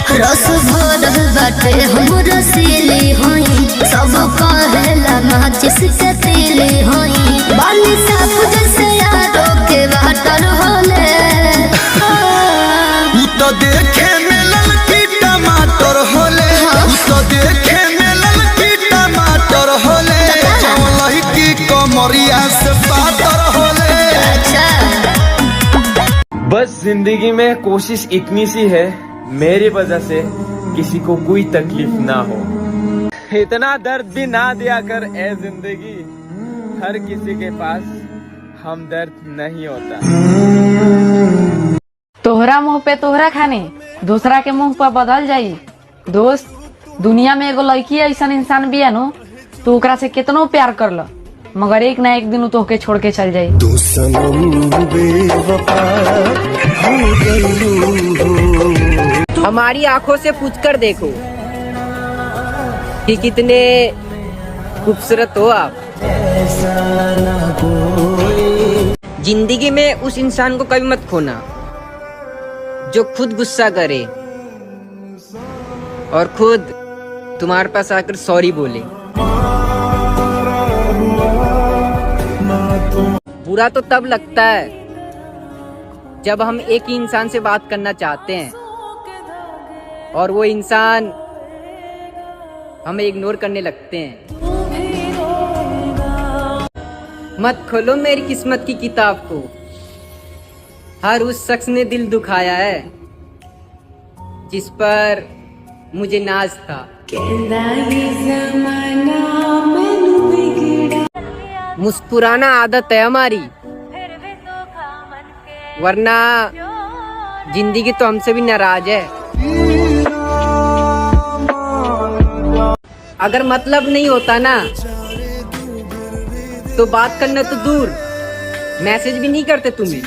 रस भरल बाटे हम रसीली होई सब कहेला माचिस के तीली होई बाली साफ जैसे यारों के वाटर होले तो देखे में ललकी टमाटर होले तो देखे में ललकी टमाटर होले लड़की कमरिया से पातर होले। बस जिंदगी में कोशिश इतनी सी है मेरी वजह से किसी को कोई तकलीफ ना हो। इतना दर्द भी ना दिया कर ए जिंदगी, हर किसी के पास हमदर्द नहीं होता। तोहरा मुंह पे तोहरा खाने दूसरा के मुंह पर बदल जाई। दोस्त दुनिया में एगो लड़की ऐसा इंसान भी है नो तो ओकरा से कितनो प्यार कर लो मगर एक ना एक दिन उ तोहके छोड़ के चल जाई। हमारी आंखों से पूछ कर देखो कि कितने खूबसूरत हो आप। जिंदगी में उस इंसान को कभी मत खोना जो खुद गुस्सा करे और खुद तुम्हारे पास आकर सॉरी बोले। बुरा तो तब लगता है जब हम एक ही इंसान से बात करना चाहते हैं और वो इंसान हमें इग्नोर करने लगते हैं। मत खोलो मेरी किस्मत की किताब को, हर उस शख्स ने दिल दुखाया है जिस पर मुझे नाज था। मुस्कुराना आदत है हमारी, वरना जिंदगी तो हमसे भी नाराज है। अगर मतलब नहीं होता ना तो बात करना तो दूर मैसेज भी नहीं करते तुम्हें।